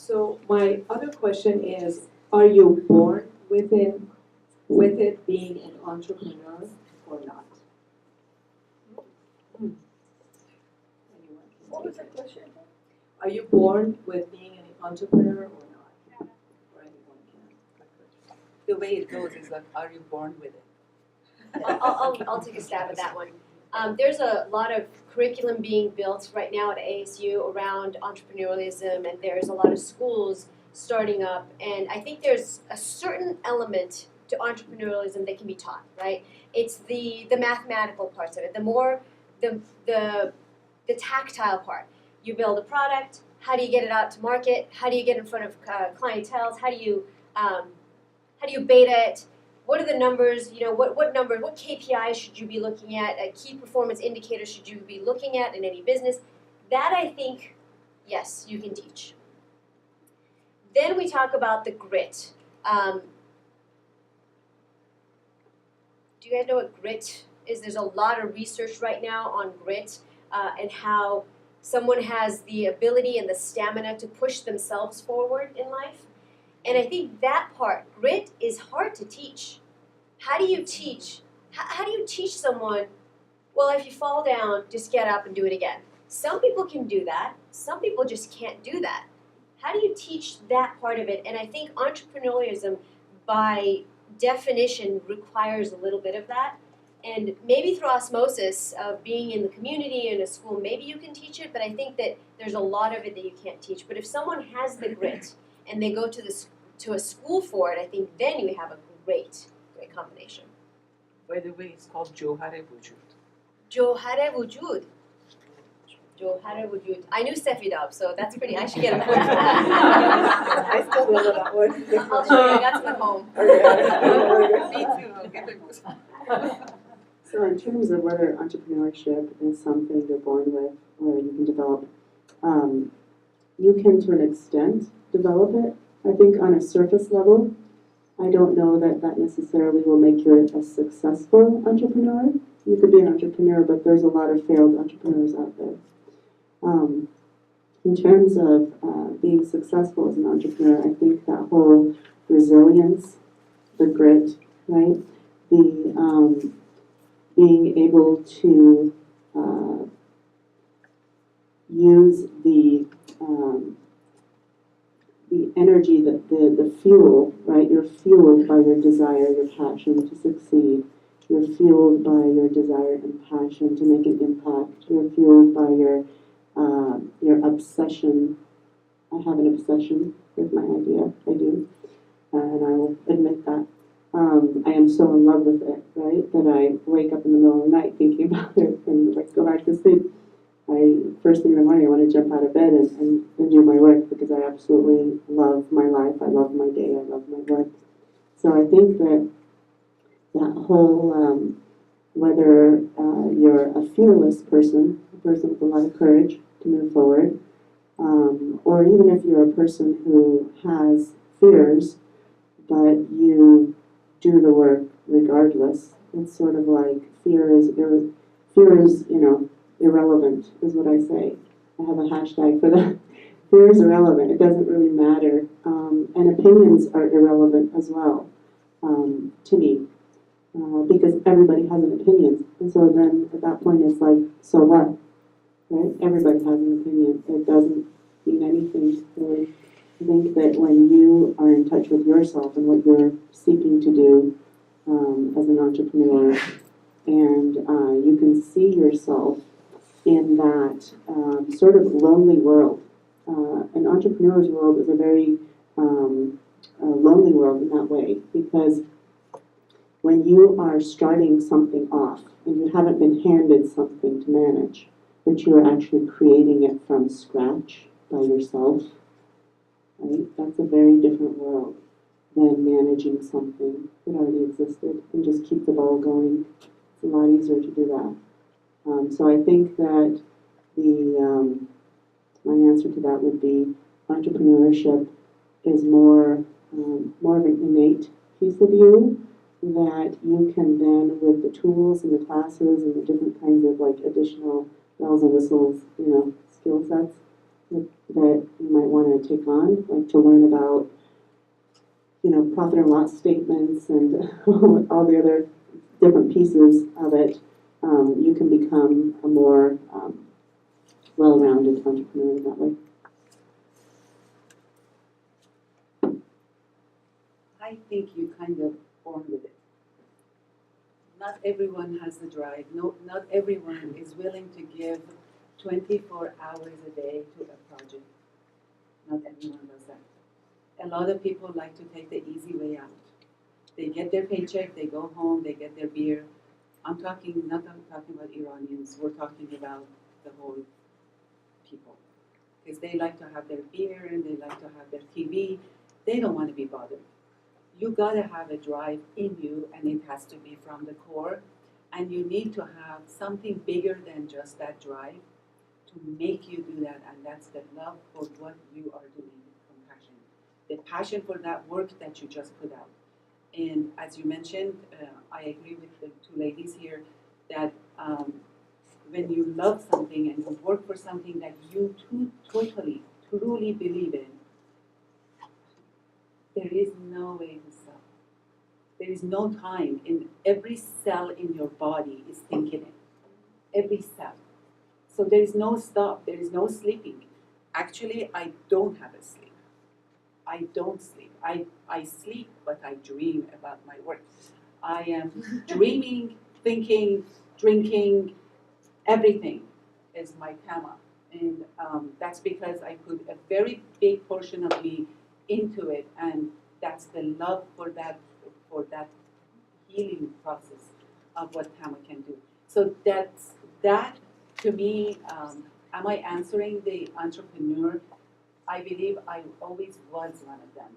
So my other question is, are you born with it being an entrepreneur or not? Anyone can What was take the it. question? Are you born with being an entrepreneur or not? Or anyone can. The way it goes is like, are you born with it? I'll take a stab at that one. There's a lot of curriculum being built right now at ASU around entrepreneurialism, and there's a lot of schools starting up, and I think there's a certain element to entrepreneurialism that can be taught, right? It's the mathematical parts of it, the more the tactile part. You build a product, how do you get it out to market, how do you get in front of clientele, how do you beta it? What are the numbers? You know, what KPIs should you be looking at? Key performance indicators should you be looking at in any business? That I think, yes, you can teach. Then we talk about the grit. Do you guys know what grit is? There's a lot of research right now on grit and how someone has the ability and the stamina to push themselves forward in life. And I think that part, grit, is hard to teach. How do you teach? How do you teach someone, well, if you fall down, just get up and do it again? Some people can do that. Some people just can't do that. How do you teach that part of it? And I think entrepreneurialism, by definition, requires a little bit of that. And maybe through osmosis of being in the community in a school, maybe you can teach it, but I think that there's a lot of it that you can't teach. But if someone has the grit, and they go to a school for it, I think then you have a great combination. By the way, it's called Johare Vujud. Johare Vujud. Johare Vujud. I knew Sefidab, so that's pretty, I should get a point for that. I still don't know that one. I'll show you, I got some at home. Me too, I'll give it. So in terms of whether entrepreneurship is something you're born with or you can develop, you can to an extent develop it. I think on a surface level, I don't know that that necessarily will make you a successful entrepreneur. You could be an entrepreneur, but there's a lot of failed entrepreneurs out there. In terms of being successful as an entrepreneur, I think that whole resilience, the grit, right? The being able to use the energy, the fuel, right? You're fueled by your desire, your passion to succeed. You're fueled by your desire and passion to make an impact. You're fueled by your obsession. I have an obsession with my idea. I do. And I will admit that. I am so in love with it, right? That I wake up in the middle of the night thinking about it and like go back to sleep. First thing in the morning, I want to jump out of bed and do my work because I absolutely love my life. I love my day. I love my work. So I think that whole, whether you're a fearless person, a person with a lot of courage to move forward, or even if you're a person who has fears, but you do the work regardless, it's sort of like fear is, irrelevant, is what I say. I have a hashtag for that. Fear is irrelevant. It doesn't really matter. And opinions are irrelevant as well, to me, because everybody has an opinion. And so then at that point it's like, so what? Right? Everybody has an opinion. It doesn't mean anything. So I think that when you are in touch with yourself and what you're seeking to do as an entrepreneur, and you can see yourself in that sort of lonely world. An entrepreneur's world is a very lonely world in that way, because when you are starting something off and you haven't been handed something to manage, but you are actually creating it from scratch by yourself, right? That's a very different world than managing something that already existed and just keep the ball going. It's a lot easier to do that. So I think that my answer to that would be entrepreneurship is more of an innate piece of you that you can then, with the tools and the classes and the different kinds of like additional bells and whistles, skill sets, that you might want to take on, like to learn about, profit and loss statements and all the other different pieces of it, you can become a more well-rounded entrepreneur in that way. I think you kind of born with it. Not everyone has the drive. No, not everyone is willing to give 24 hours a day to a project. Not everyone does that. A lot of people like to take the easy way out. They get their paycheck, they go home, they get their beer. I'm not talking about Iranians. We're talking about the whole people. Because they like to have their beer and they like to have their TV. They don't want to be bothered. You gotta have a drive in you, and it has to be from the core. And you need to have something bigger than just that drive to make you do that. And that's the love for what you are doing with compassion. The passion for that work that you just put out. And as you mentioned, I agree with the two ladies here that when you love something and you work for something that you totally, truly believe in, there is no way to stop. There is no time. In every cell in your body is thinking it. Every cell. So there is no stop. There is no sleeping. Actually, I don't have a sleep. I don't sleep. I sleep, but I dream about my work. I am dreaming, thinking, drinking, everything is my kama. And that's because I put a very big portion of me into it, and that's the love for that healing process of what Kama can do. So that to me, am I answering the entrepreneur? I believe I always was one of them,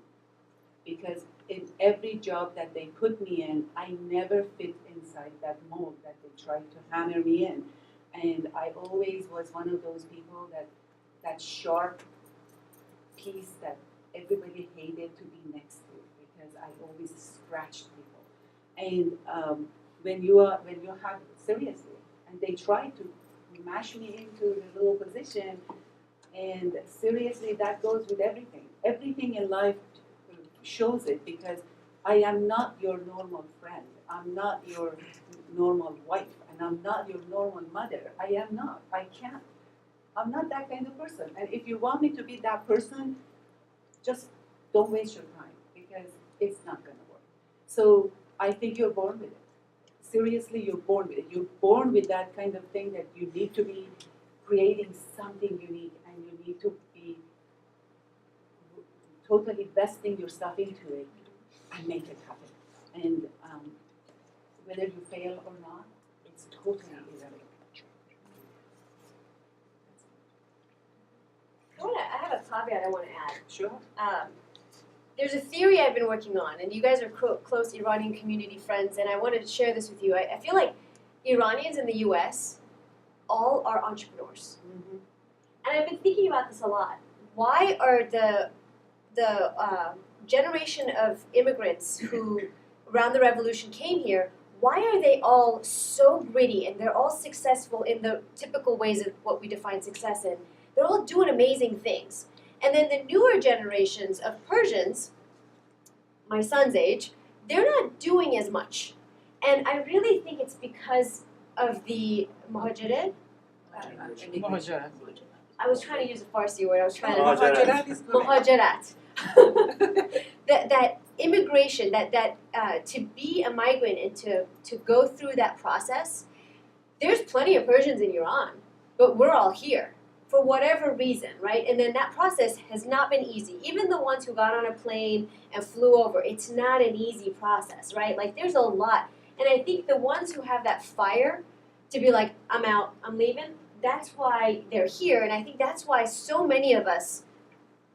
because in every job that they put me in, I never fit inside that mold that they tried to hammer me in, and I always was one of those people that sharp piece that everybody hated to be next to, because I always scratched people. And when you have seriously, and they try to mash me into the little position, and seriously, that goes with everything. Everything in life shows it, because I am not your normal friend. I'm not your normal wife, and I'm not your normal mother. I am not. I can't. I'm not that kind of person. And if you want me to be that person, just don't waste your time, because it's not going to work. So I think you're born with it. Seriously, you're born with it. You're born with that kind of thing that you need to be creating something unique, and you need to be totally vesting yourself into it and make it happen. And whether you fail or not, it's totally irrelevant. I have a caveat I want to add. Sure. There's a theory I've been working on, and you guys are close Iranian community friends, and I wanted to share this with you. I feel like Iranians in the U.S. all are entrepreneurs. Mm-hmm. And I've been thinking about this a lot. Why are the generation of immigrants who, around the revolution, came here, why are they all so gritty and they're all successful in the typical ways of what we define success in? They're all doing amazing things. And then the newer generations of Persians, my son's age, they're not doing as much. And I really think it's because of the muhajirin. Muhajirat. I was trying to use a Farsi word. I was trying to Muhajirat is correct. muhajirat. that immigration, that to be a migrant and to go through that process. There's plenty of Persians in Iran, but we're all here for whatever reason, right? And then that process has not been easy. Even the ones who got on a plane and flew over, it's not an easy process, right? Like there's a lot. And I think the ones who have that fire to be like, I'm out, I'm leaving, that's why they're here. And I think that's why so many of us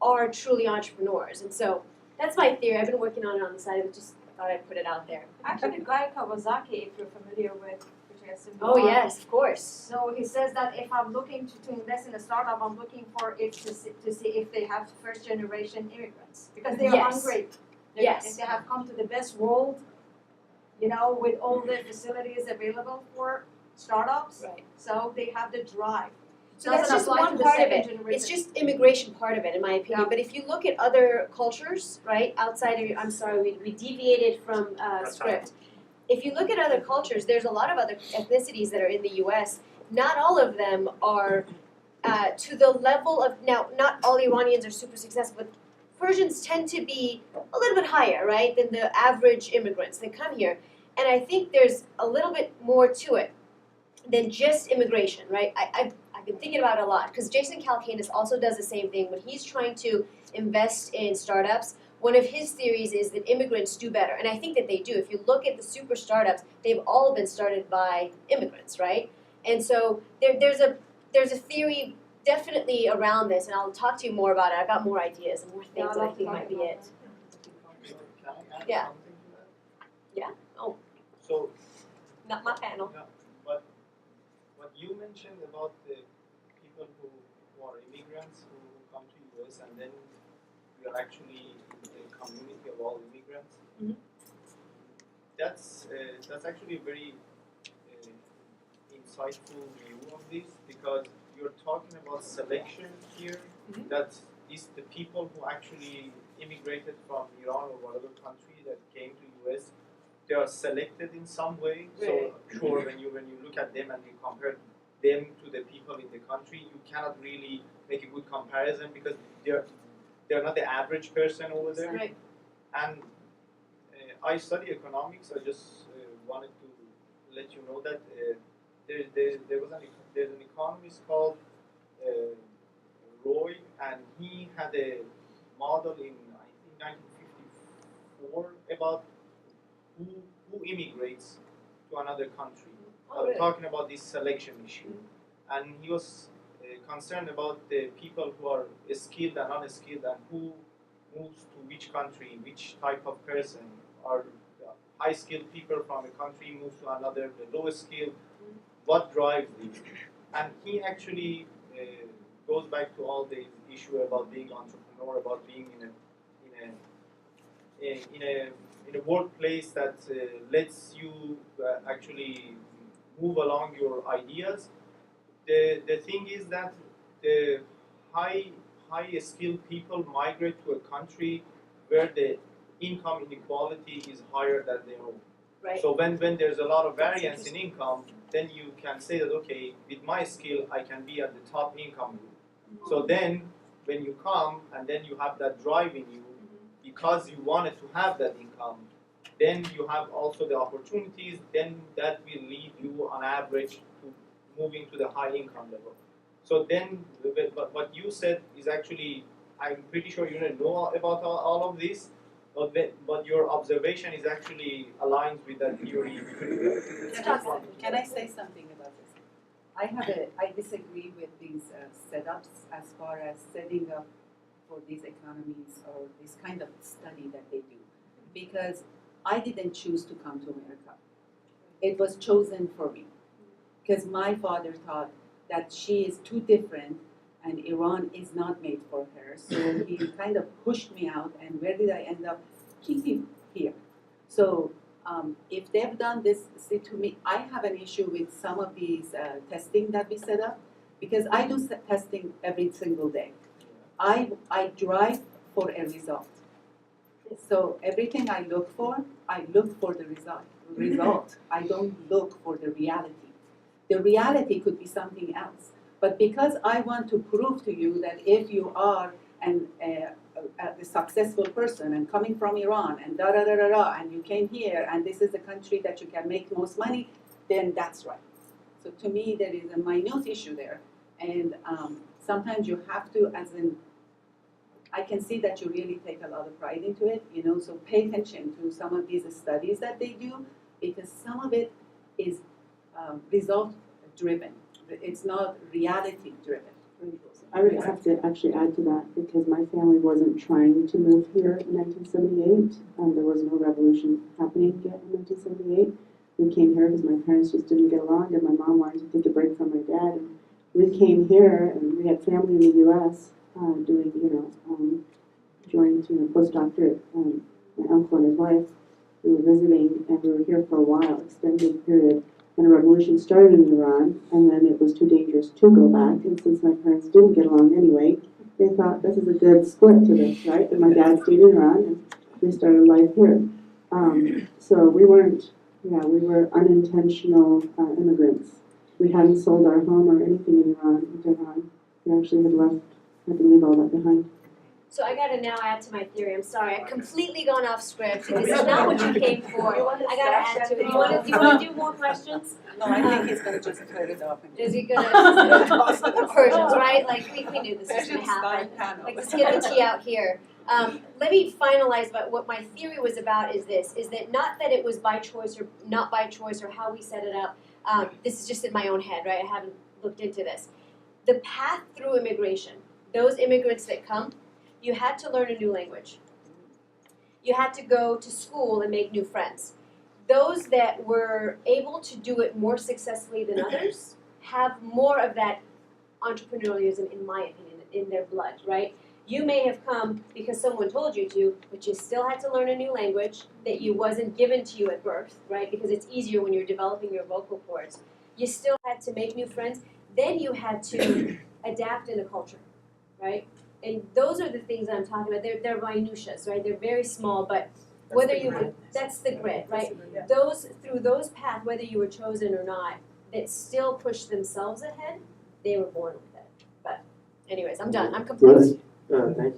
are truly entrepreneurs. And so that's my theory. I've been working on it on the side, but just thought I'd put it out there. Actually, Guy Kawasaki, if you're familiar with, which I assume you Oh are. yes, of course. So he says that if I'm looking to invest in a startup, I'm looking for it to see if they have first generation immigrants, because they are Yes. hungry. Yes. If they have come to the best world, with all the facilities available for startups, Right. so they have the drive. So that's Doesn't just apply to one the part of second it. generation. It's just immigration part of it, in my opinion. Yeah. But if you look at other cultures, right, outside of, I'm sorry, we deviated from script. If you look at other cultures, there's a lot of other ethnicities that are in the U.S. Not all of them are to the level of, now, not all Iranians are super successful, but Persians tend to be a little bit higher, right, than the average immigrants that come here. And I think there's a little bit more to it than just immigration, right? I've been thinking about it a lot because Jason Calacanis also does the same thing. When he's trying to invest in startups, one of his theories is that immigrants do better. And I think that they do. If you look at the super startups, they've all been started by immigrants, right? And so there's a theory definitely around this, and I'll talk to you more about it. I've got more ideas and more things that I think might be it. Can I add Yeah. something to that? Yeah. Oh. So, Not my panel. but what you mentioned about the people who are immigrants who come to US and then we are actually the community of all immigrants. Mhm. That's actually a very insightful view of this because you're talking about selection here. Mhm. That is the people who actually immigrated from Iran or whatever country that came to US. They are selected in some way. So sure, when you look at them and you compare them to the people in the country, you cannot really make a good comparison because they're not the average person over there. Right. And I study economics. I just wanted to let you know that there's an economist called Roy, and he had a model in I think 1954 about who immigrates to another country. Oh, really? Talking about this selection issue, and he was concerned about the people who are skilled and unskilled and who moves to which country, which type of person. Are high skilled people from a country move to another, the low skilled, what drives them? And he actually goes back to all the issue about being entrepreneur, about being in a workplace that lets you actually move along your ideas. The thing is that the high skilled people migrate to a country where the income inequality is higher than their own. Right. So when there's a lot of variance in income, then you can say that okay, with my skill I can be at the top income group. So then when you come and then you have that drive in you because you wanted to have that income, then you have also the opportunities, then that will lead you on average to moving to the high income level. So then what you said is actually, I'm pretty sure you don't know about all of this, but your observation is actually aligned with that theory. Can I say something about this? I disagree with these setups as far as setting up for these economies or this kind of study that they do, because I didn't choose to come to America. It was chosen for me, because my father thought that she is too different and Iran is not made for her. So he kind of pushed me out, and where did I end up? Keeping here. So if they've done this, see, to me, I have an issue with some of these testing that we set up, because I do testing every single day. I drive for a result. So everything I look for the result. I don't look for the reality. The reality could be something else. But because I want to prove to you that if you are a successful person and coming from Iran and and you came here and this is the country that you can make most money, then that's right. So to me, there is a minute issue there. And sometimes you have to, I can see that you really take a lot of pride into it, so pay attention to some of these studies that they do, because some of it is result driven. It's not reality driven. I would have to actually add to that because my family wasn't trying to move here in 1978. There was no revolution happening yet in 1978. We came here because my parents just didn't get along, and my mom wanted to take a break from my dad. And we came here, and we had family in the U.S. Doing, joined, postdoctorate. My uncle and his wife, we were visiting, and we were here for a while, extended period. and a revolution started in Iran, and then it was too dangerous to go back, and since my parents didn't get along anyway, they thought this is a good split to this, right? And my dad stayed in Iran, and we started life here. So we were unintentional immigrants. We hadn't sold our home or anything in Tehran. We actually had to leave all that behind. So I gotta now add to my theory, I'm sorry, I've completely gone off script, this is not what you came for. I gotta add to it, do you wanna do more questions? No, I think he's gonna just cut it off. Is he gonna, Persians, right, like, we knew this was gonna happen. Like, let's get the tea out here. Let me finalize about what my theory was about is this, is that not that it was by choice or not by choice or how we set it up, this is just in my own head, right, I haven't looked into this. The path through immigration, those immigrants that come, you had to learn a new language. You had to go to school and make new friends. Those that were able to do it more successfully than others have more of that entrepreneurialism, in my opinion, in their blood, right? You may have come because someone told you to, but you still had to learn a new language that you wasn't given to you at birth, right? Because it's easier when you're developing your vocal cords. You still had to make new friends. Then you had to adapt in a culture, right? And those are the things that I'm talking about. They're minutiae, right? They're very small, but whether you were, that's the grit, right? Those, through those paths, whether you were chosen or not, that still pushed themselves ahead, they were born with it. But anyways, I'm done. I'm complete. Thank you.